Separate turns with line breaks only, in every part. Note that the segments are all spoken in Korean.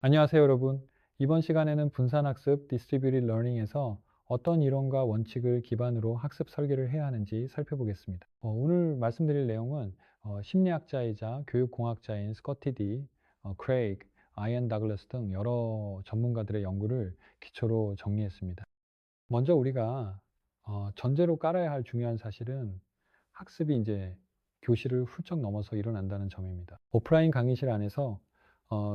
안녕하세요, 여러분. 이번 시간에는 분산학습 Distributed Learning에서 어떤 이론과 원칙을 기반으로 학습 설계를 해야 하는지 살펴보겠습니다. 오늘 말씀드릴 내용은 심리학자이자 교육공학자인 스코티 디, 크레이그, 아이언 다글러스 등 여러 전문가들의 연구를 기초로 정리했습니다. 먼저 우리가 전제로 깔아야 할 중요한 사실은 학습이 이제 교실을 훌쩍 넘어서 일어난다는 점입니다. 오프라인 강의실 안에서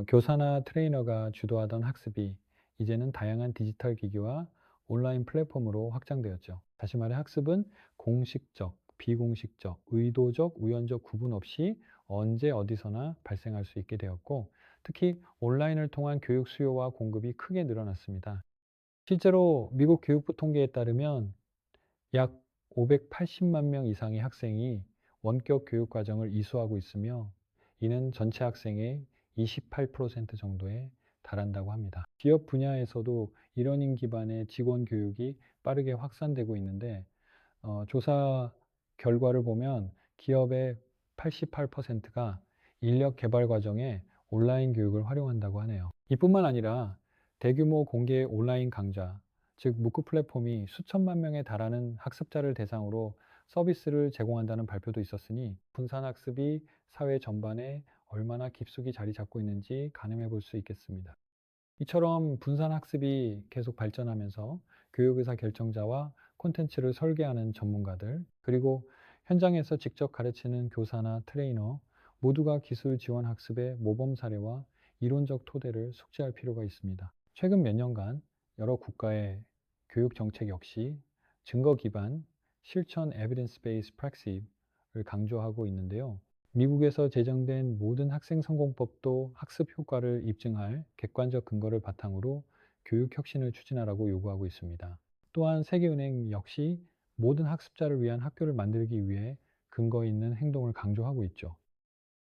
교사나 트레이너가 주도하던 학습이 이제는 다양한 디지털 기기와 온라인 플랫폼으로 확장되었죠. 다시 말해 학습은 공식적, 비공식적, 의도적, 우연적 구분 없이 언제 어디서나 발생할 수 있게 되었고, 특히 온라인을 통한 교육 수요와 공급이 크게 늘어났습니다. 실제로 미국 교육부 통계에 따르면 약 580만 명 이상의 학생이 원격 교육 과정을 이수하고 있으며, 이는 전체 학생의 28% 정도에 달한다고 합니다. 기업 분야에서도 이러닝 기반의 직원 교육이 빠르게 확산되고 있는데, 조사 결과를 보면 기업의 88%가 인력 개발 과정에 온라인 교육을 활용한다고 하네요. 이뿐만 아니라 대규모 공개 온라인 강좌, 즉 무크 플랫폼이 수천만 명에 달하는 학습자를 대상으로 서비스를 제공한다는 발표도 있었으니, 분산학습이 사회 전반에 얼마나 깊숙이 자리 잡고 있는지 가늠해 볼 수 있겠습니다. 이처럼 분산학습이 계속 발전하면서 교육의사 결정자와 콘텐츠를 설계하는 전문가들, 그리고 현장에서 직접 가르치는 교사나 트레이너 모두가 기술 지원 학습의 모범 사례와 이론적 토대를 숙지할 필요가 있습니다. 최근 몇 년간 여러 국가의 교육 정책 역시 증거 기반 실천 evidence based practice를 강조하고 있는데요. 미국에서 제정된 모든 학생 성공법도 학습 효과를 입증할 객관적 근거를 바탕으로 교육 혁신을 추진하라고 요구하고 있습니다. 또한 세계은행 역시 모든 학습자를 위한 학교를 만들기 위해 근거 있는 행동을 강조하고 있죠.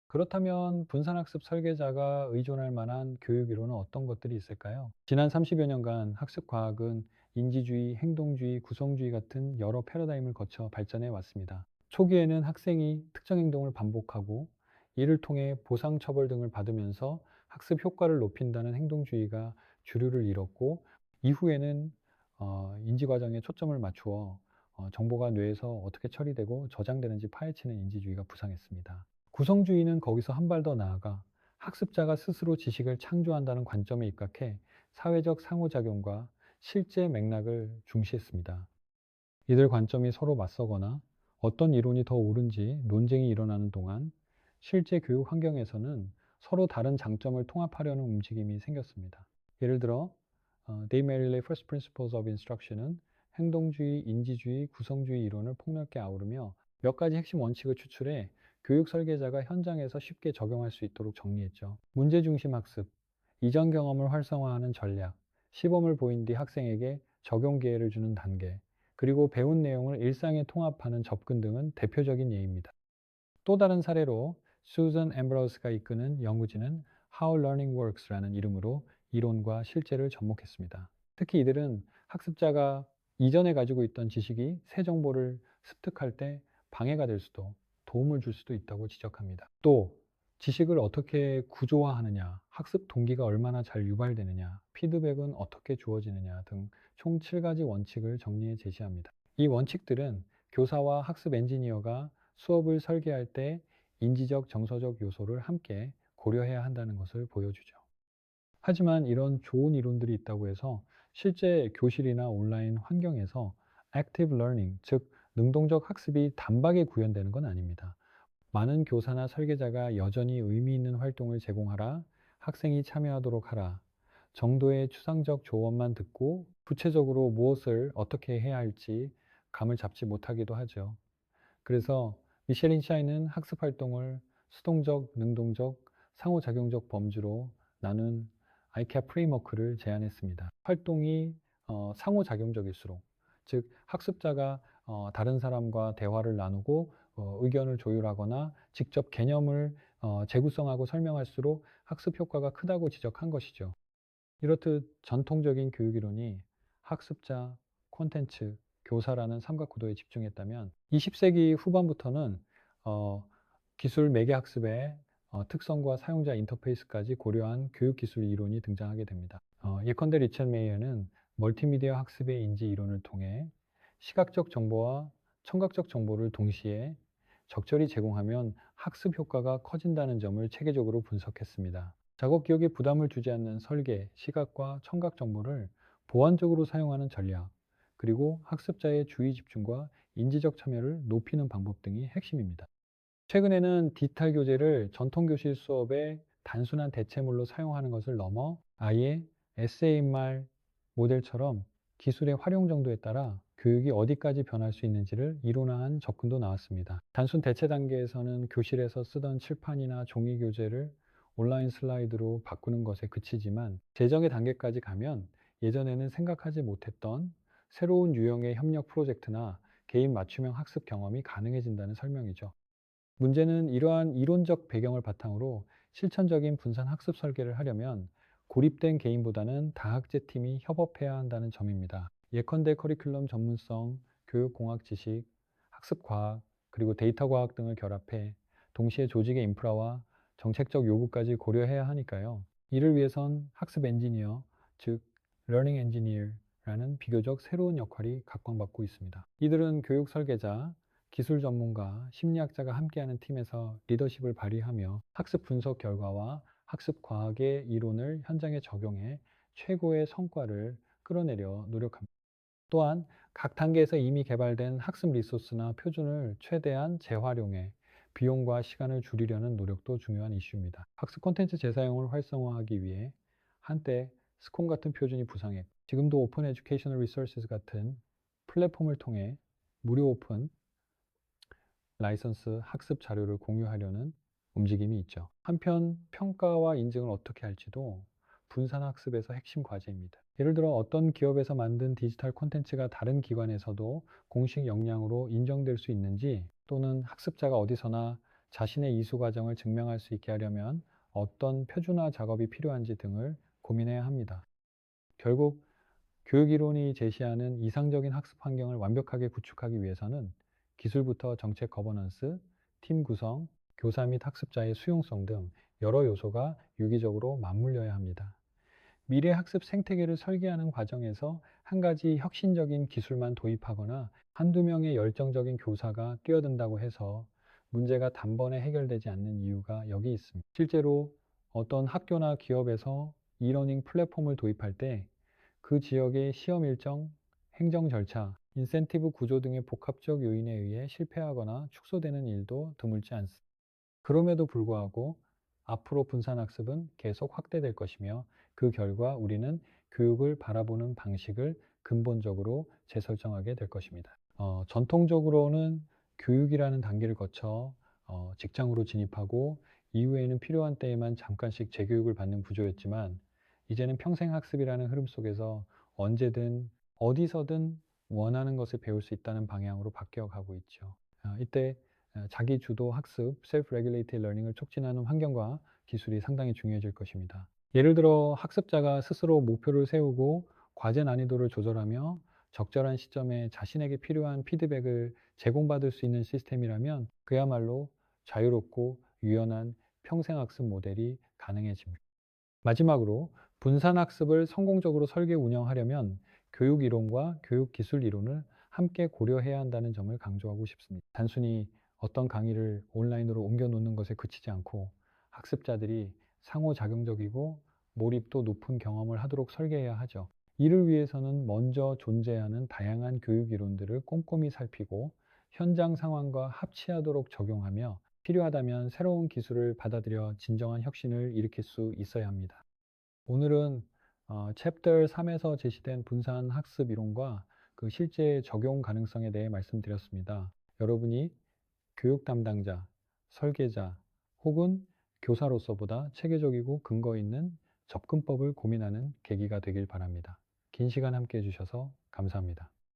그렇다면 분산학습 설계자가 의존할 만한 교육 이론은 어떤 것들이 있을까요? 지난 30여 년간 학습과학은 인지주의, 행동주의, 구성주의 같은 여러 패러다임을 거쳐 발전해 왔습니다. 초기에는 학생이 특정 행동을 반복하고 이를 통해 보상, 처벌 등을 받으면서 학습 효과를 높인다는 행동주의가 주류를 이뤘고, 이후에는 인지 과정에 초점을 맞추어 정보가 뇌에서 어떻게 처리되고 저장되는지 파헤치는 인지주의가 부상했습니다. 구성주의는 거기서 한 발 더 나아가 학습자가 스스로 지식을 창조한다는 관점에 입각해 사회적 상호작용과 실제 맥락을 중시했습니다. 이들 관점이 서로 맞서거나 어떤 이론이 더 옳은지 논쟁이 일어나는 동안 실제 교육 환경에서는 서로 다른 장점을 통합하려는 움직임이 생겼습니다. 예를 들어 데이 메릴레의 First Principles of Instruction은 행동주의, 인지주의, 구성주의 이론을 폭넓게 아우르며 몇 가지 핵심 원칙을 추출해 교육 설계자가 현장에서 쉽게 적용할 수 있도록 정리했죠. 문제중심 학습, 이전 경험을 활성화하는 전략, 시범을 보인 뒤 학생에게 적용 기회를 주는 단계, 그리고 배운 내용을 일상에 통합하는 접근 등은 대표적인 예입니다. 또 다른 사례로 수전 엠브러스가 이끄는 연구진은 How Learning Works라는 이름으로 이론과 실제를 접목했습니다. 특히 이들은 학습자가 이전에 가지고 있던 지식이 새 정보를 습득할 때 방해가 될 수도, 도움을 줄 수도 있다고 지적합니다. 또 지식을 어떻게 구조화하느냐, 학습 동기가 얼마나 잘 유발되느냐, 피드백은 어떻게 주어지느냐 등 총 7가지 원칙을 정리해 제시합니다. 이 원칙들은 교사와 학습 엔지니어가 수업을 설계할 때 인지적, 정서적 요소를 함께 고려해야 한다는 것을 보여주죠. 하지만 이런 좋은 이론들이 있다고 해서 실제 교실이나 온라인 환경에서 active learning, 즉 능동적 학습이 단박에 구현되는 건 아닙니다. 많은 교사나 설계자가 여전히 의미 있는 활동을 제공하라, 학생이 참여하도록 하라 정도의 추상적 조언만 듣고 구체적으로 무엇을 어떻게 해야 할지 감을 잡지 못하기도 하죠. 그래서 미셸린 샤이는 학습 활동을 수동적, 능동적, 상호작용적 범주로 나눈 아이캡 프레임워크를 제안했습니다. 활동이 상호작용적일수록, 즉 학습자가 다른 사람과 대화를 나누고 의견을 조율하거나 직접 개념을 재구성하고 설명할수록 학습 효과가 크다고 지적한 것이죠. 이렇듯 전통적인 교육이론이 학습자, 콘텐츠, 교사라는 삼각구도에 집중했다면 20세기 후반부터는 기술 매개 학습에 특성과 사용자 인터페이스까지 고려한 교육기술 이론이 등장하게 됩니다. 예컨대 리처드 메이어는 멀티미디어 학습의 인지 이론을 통해 시각적 정보와 청각적 정보를 동시에 적절히 제공하면 학습 효과가 커진다는 점을 체계적으로 분석했습니다. 작업 기억에 부담을 주지 않는 설계, 시각과 청각 정보를 보완적으로 사용하는 전략, 그리고 학습자의 주의 집중과 인지적 참여를 높이는 방법 등이 핵심입니다. 최근에는 디지털 교재를 전통 교실 수업의 단순한 대체물로 사용하는 것을 넘어 아예 SAMR 모델처럼 기술의 활용 정도에 따라 교육이 어디까지 변할 수 있는지를 이론화한 접근도 나왔습니다. 단순 대체 단계에서는 교실에서 쓰던 칠판이나 종이 교재를 온라인 슬라이드로 바꾸는 것에 그치지만 재정의 단계까지 가면 예전에는 생각하지 못했던 새로운 유형의 협력 프로젝트나 개인 맞춤형 학습 경험이 가능해진다는 설명이죠. 문제는 이러한 이론적 배경을 바탕으로 실천적인 분산 학습 설계를 하려면 고립된 개인보다는 다학제 팀이 협업해야 한다는 점입니다. 예컨대 커리큘럼 전문성, 교육공학 지식, 학습과학, 그리고 데이터 과학 등을 결합해 동시에 조직의 인프라와 정책적 요구까지 고려해야 하니까요. 이를 위해선 학습 엔지니어, 즉 러닝 엔지니어라는 비교적 새로운 역할이 각광받고 있습니다. 이들은 교육 설계자, 기술 전문가, 심리학자가 함께하는 팀에서 리더십을 발휘하며 학습 분석 결과와 학습 과학의 이론을 현장에 적용해 최고의 성과를 끌어내려 노력합니다. 또한 각 단계에서 이미 개발된 학습 리소스나 표준을 최대한 재활용해 비용과 시간을 줄이려는 노력도 중요한 이슈입니다. 학습 콘텐츠 재사용을 활성화하기 위해 한때 스콘 같은 표준이 부상했고 지금도 오픈 에듀케이셔널 리소스스 같은 플랫폼을 통해 무료 오픈 라이선스 학습 자료를 공유하려는 움직임이 있죠. 한편 평가와 인증을 어떻게 할지도 분산 학습에서 핵심 과제입니다. 예를 들어 어떤 기업에서 만든 디지털 콘텐츠가 다른 기관에서도 공식 역량으로 인정될 수 있는지, 또는 학습자가 어디서나 자신의 이수 과정을 증명할 수 있게 하려면 어떤 표준화 작업이 필요한지 등을 고민해야 합니다. 결국 교육 이론이 제시하는 이상적인 학습 환경을 완벽하게 구축하기 위해서는 기술부터 정책 거버넌스, 팀 구성, 교사 및 학습자의 수용성 등 여러 요소가 유기적으로 맞물려야 합니다. 미래 학습 생태계를 설계하는 과정에서 한 가지 혁신적인 기술만 도입하거나 한두 명의 열정적인 교사가 뛰어든다고 해서 문제가 단번에 해결되지 않는 이유가 여기 있습니다. 실제로 어떤 학교나 기업에서 이러닝 플랫폼을 도입할 때 그 지역의 시험 일정, 행정 절차, 인센티브 구조 등의 복합적 요인에 의해 실패하거나 축소되는 일도 드물지 않습니다. 그럼에도 불구하고 앞으로 분산학습은 계속 확대될 것이며 그 결과 우리는 교육을 바라보는 방식을 근본적으로 재설정하게 될 것입니다. 전통적으로는 교육이라는 단계를 거쳐 직장으로 진입하고 이후에는 필요한 때에만 잠깐씩 재교육을 받는 구조였지만 이제는 평생학습이라는 흐름 속에서 언제든 어디서든 원하는 것을 배울 수 있다는 방향으로 바뀌어가고 있죠. 이때 자기 주도 학습, self-regulated learning을 촉진하는 환경과 기술이 상당히 중요해질 것입니다. 예를 들어 학습자가 스스로 목표를 세우고 과제 난이도를 조절하며 적절한 시점에 자신에게 필요한 피드백을 제공받을 수 있는 시스템이라면 그야말로 자유롭고 유연한 평생학습 모델이 가능해집니다. 마지막으로 분산학습을 성공적으로 설계 운영하려면 교육 이론과 교육 기술 이론을 함께 고려해야 한다는 점을 강조하고 싶습니다. 단순히 어떤 강의를 온라인으로 옮겨 놓는 것에 그치지 않고 학습자들이 상호작용적이고 몰입도 높은 경험을 하도록 설계해야 하죠. 이를 위해서는 먼저 존재하는 다양한 교육 이론들을 꼼꼼히 살피고 현장 상황과 합치하도록 적용하며 필요하다면 새로운 기술을 받아들여 진정한 혁신을 일으킬 수 있어야 합니다. 오늘은 챕터 3에서 제시된 분산 학습 이론과 그 실제 적용 가능성에 대해 말씀드렸습니다. 여러분이 교육 담당자, 설계자 혹은 교사로서보다 체계적이고 근거 있는 접근법을 고민하는 계기가 되길 바랍니다. 긴 시간 함께 해주셔서 감사합니다.